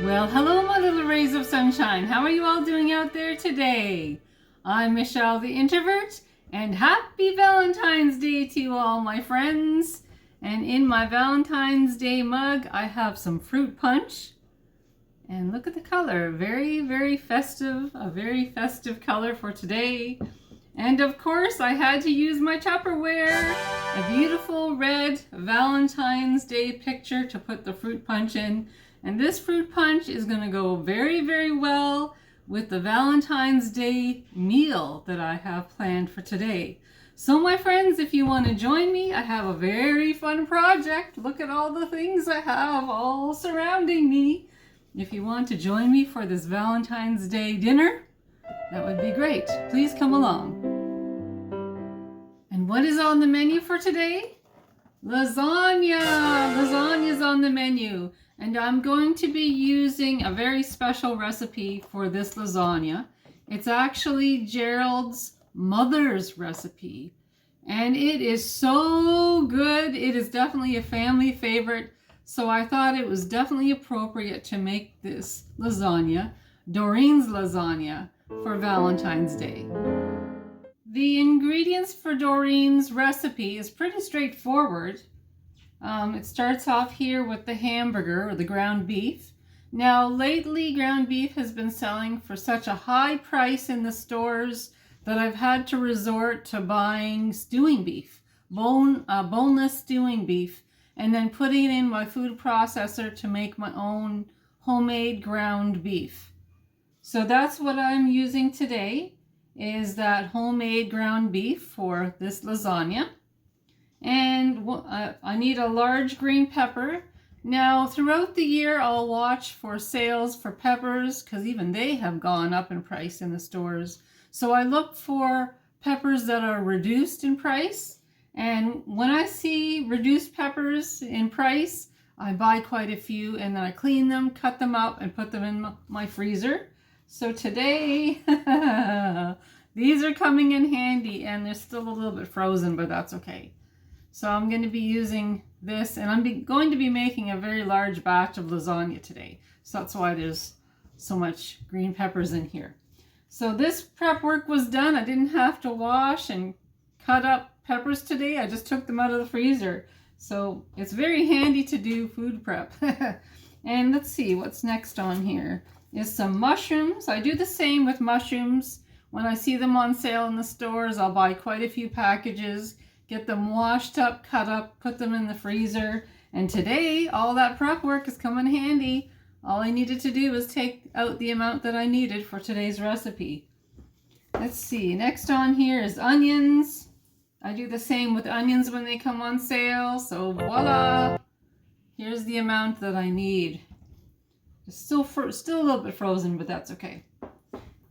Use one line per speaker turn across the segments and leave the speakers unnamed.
Well, hello, my little rays of sunshine. How are you all doing out there today? I'm Michelle the Introvert, and happy Valentine's Day to you all, my friends. And in my Valentine's Day mug, I have some fruit punch. And look at the color, very, very festive, a very festive color for today. And of course, I had to use my Tupperware, a beautiful red Valentine's Day picture to put the fruit punch in. And this fruit punch is going to go very, very well with the Valentine's Day meal that I have planned for today. So my friends, if you want to join me, I have a very fun project. Look at all the things I have all surrounding me. If you want to join me for this Valentine's Day dinner, that would be great. Please come along. And what is on the menu for today? Lasagna! Lasagna's on the menu. And I'm going to be using a very special recipe for this lasagna. It's actually Gerald's mother's recipe. And it is so good. It is definitely a family favorite. So I thought it was definitely appropriate to make this lasagna, Doreen's lasagna, for Valentine's Day. The ingredients for Doreen's recipe is pretty straightforward. It starts off here with the hamburger or the ground beef. Now, lately, ground beef has been selling for such a high price in the stores that I've had to resort to buying stewing beef, boneless stewing beef, and then putting it in my food processor to make my own homemade ground beef. So that's what I'm using today, is that homemade ground beef for this lasagna. And I need a large green pepper. Now, throughout the year, I'll watch for sales for peppers because even they have gone up in price in the stores. So I look for peppers that are reduced in price. And when I see reduced peppers in price, I buy quite a few and then I clean them, cut them up, and put them in my freezer. So today, these are coming in handy and they're still a little bit frozen, but that's okay. So I'm going to be using this, and I'm going to be making a very large batch of lasagna today. So that's why there's so much green peppers in here. So this prep work was done. I didn't have to wash and cut up peppers today. I just took them out of the freezer. So it's very handy to do food prep. And let's see what's next on here is some mushrooms. I do the same with mushrooms. When I see them on sale in the stores, I'll buy quite a few packages, get them washed up, cut up, put them in the freezer. And today, all that prep work is coming handy. All I needed to do was take out the amount that I needed for today's recipe. Let's see, next on here is onions. I do the same with onions when they come on sale. So voila, here's the amount that I need. It's still a little bit frozen, but that's okay.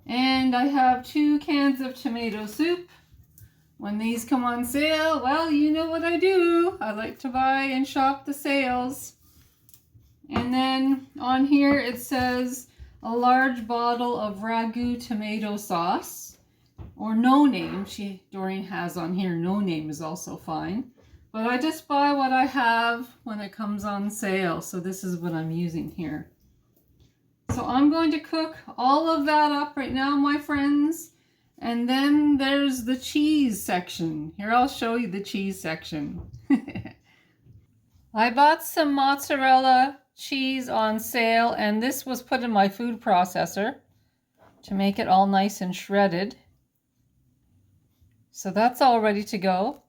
And I have 2 cans of tomato soup. When these come on sale, well, you know what I do. I like to buy and shop the sales. And then on here it says a large bottle of ragu tomato sauce, or no name. Doreen has on here no name is also fine. But I just buy what I have when it comes on sale. So this is what I'm using here. So I'm going to cook all of that up right now, my friends. And then there's the cheese section. Here, I'll show you the cheese section. I bought some mozzarella cheese on sale, and this was put in my food processor to make it all nice and shredded. So that's all ready to go.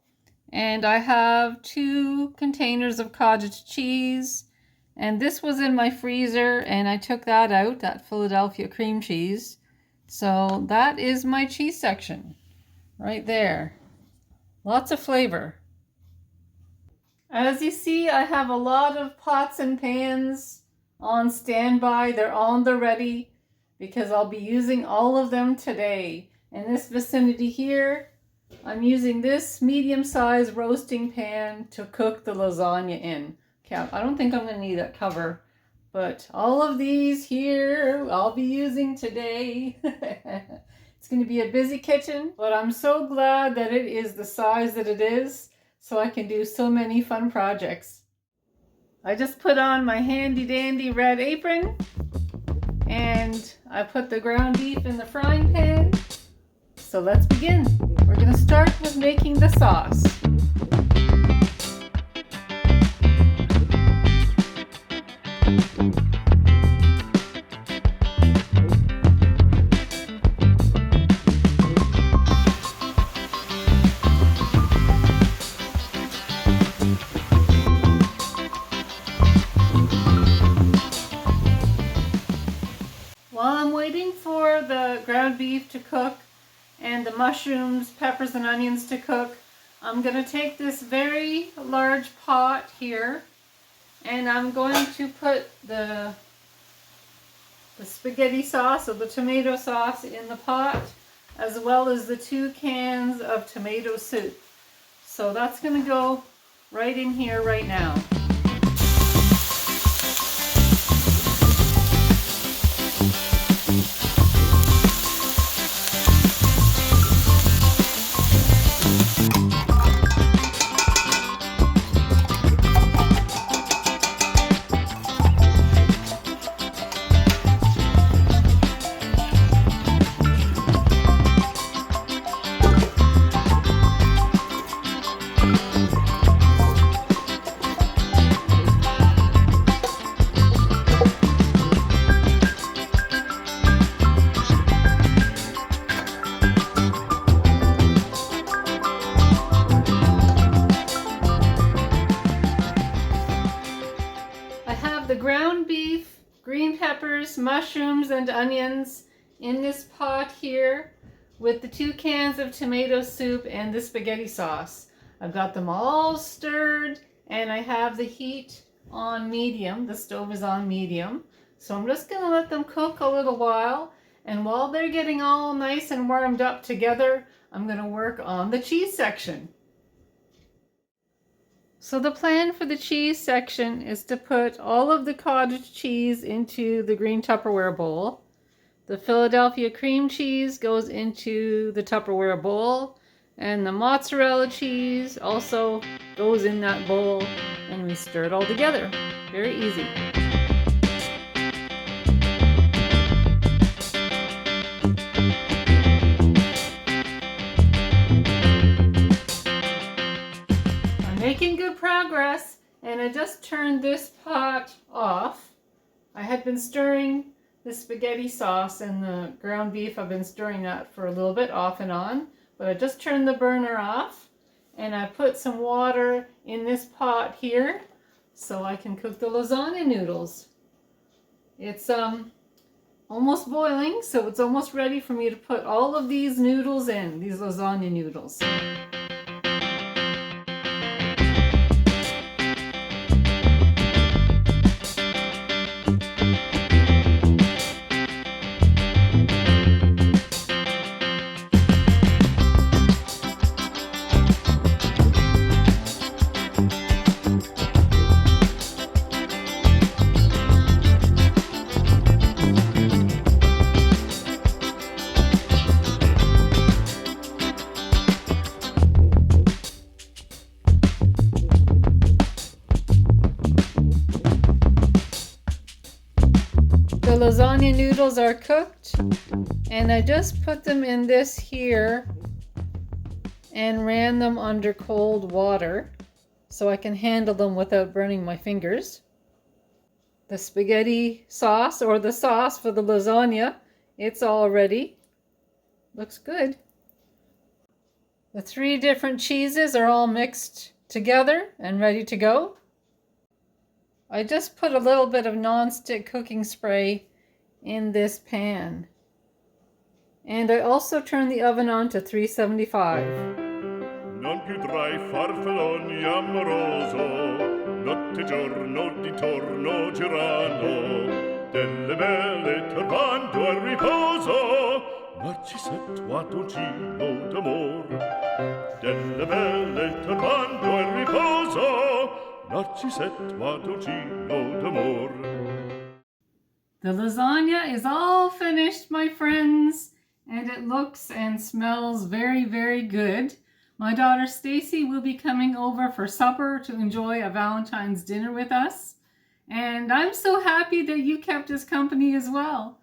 And I have 2 containers of cottage cheese, and this was in my freezer, and I took that out, that Philadelphia cream cheese. So that is my cheese section right there. Lots of flavor. As you see, I have a lot of pots and pans on standby. They're on the ready because I'll be using all of them today. In this vicinity here, I'm using this medium-sized roasting pan to cook the lasagna in. Okay, I don't think I'm going to need that cover. But all of these here I'll be using today. It's going to be a busy kitchen, but I'm so glad that it is the size that it is so I can do so many fun projects. I just put on my handy dandy red apron And I put the ground beef in the frying pan. So let's begin. We're going to start with making the sauce. While I'm waiting for the ground beef to cook and the mushrooms, peppers, and onions to cook, I'm going to take this very large pot here and I'm going to put the spaghetti sauce or the tomato sauce in the pot, as well as the 2 cans of tomato soup. So that's going to go right in here right now. The ground beef, green peppers, mushrooms, and onions in this pot here with the 2 cans of tomato soup and the spaghetti sauce. I've got them all stirred and I have the heat on medium. The stove is on medium. So I'm just going to let them cook a little while, and while they're getting all nice and warmed up together, I'm going to work on the cheese section. So the plan for the cheese section is to put all of the cottage cheese into the green Tupperware bowl. The Philadelphia cream cheese goes into the Tupperware bowl, and the mozzarella cheese also goes in that bowl, and we stir it all together. Very easy. Making good progress, and I just turned this pot off. I had been stirring the spaghetti sauce and the ground beef. I've been stirring that for a little bit off and on, but I just turned the burner off and I put some water in this pot here so I can cook the lasagna noodles. It's almost boiling, so it's almost ready for me to put all of these noodles in, these lasagna noodles. The lasagna noodles are cooked, and I just put them in this here and ran them under cold water so I can handle them without burning my fingers. The spaghetti sauce, or the sauce for the lasagna, it's all ready. Looks good. The 3 different cheeses are all mixed together and ready to go. I just put a little bit of non-stick cooking spray in this pan. And I also turned the oven on to 375.
Non più tra i farfalloni amoroso, notte e giorno d'intorno girano, delle belle turbando al riposo, Narcisetto Adolgino d'amor. Delle belle turbando al riposo, Narcisetto Adolgino d'amor.
The lasagna is all finished, my friends, and it looks and smells very, very good. My daughter Stacy will be coming over for supper to enjoy a Valentine's dinner with us. And I'm so happy that you kept us company as well.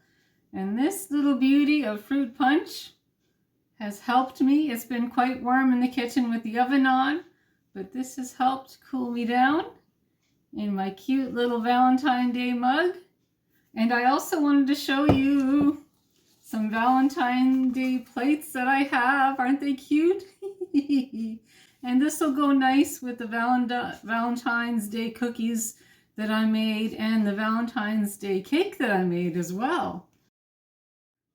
And this little beauty of fruit punch has helped me. It's been quite warm in the kitchen with the oven on, but this has helped cool me down in my cute little Valentine Day mug. And I also wanted to show you some Valentine Day plates that I have. Aren't they cute? And this will go nice with the Valentine's Day cookies that I made and the Valentine's Day cake that I made as well.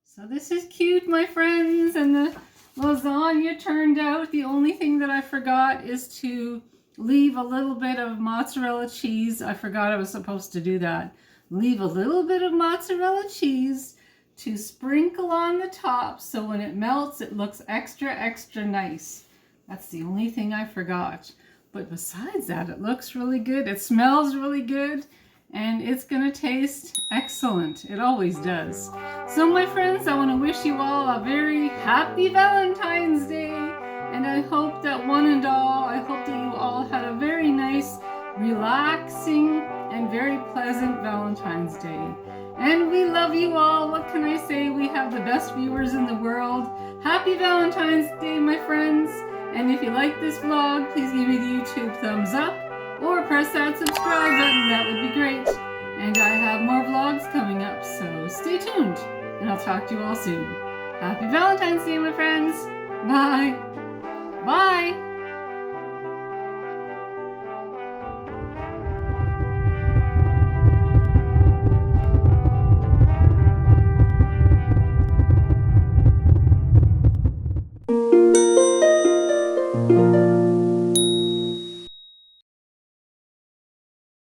So this is cute, my friends, and the lasagna turned out. The only thing that I forgot is to leave a little bit of mozzarella cheese. I forgot I was supposed to do that. Leave a little bit of mozzarella cheese to sprinkle on the top so when it melts it looks extra nice. That's the only thing I forgot. But besides that, it looks really good. It smells really good. And it's going to taste excellent. It always does. So my friends, I want to wish you all a very happy Valentine's Day. And I hope that one and all, I hope that you all had a very nice, relaxing, and very pleasant Valentine's Day. And we love you all. What can I say? We have the best viewers in the world. Happy Valentine's Day, my friends. And if you like this vlog, please give me the YouTube thumbs up. Or press that subscribe button, that would be great. And I have more vlogs coming up, so stay tuned. And I'll talk to you all soon. Happy Valentine's Day, my friends. Bye. Bye.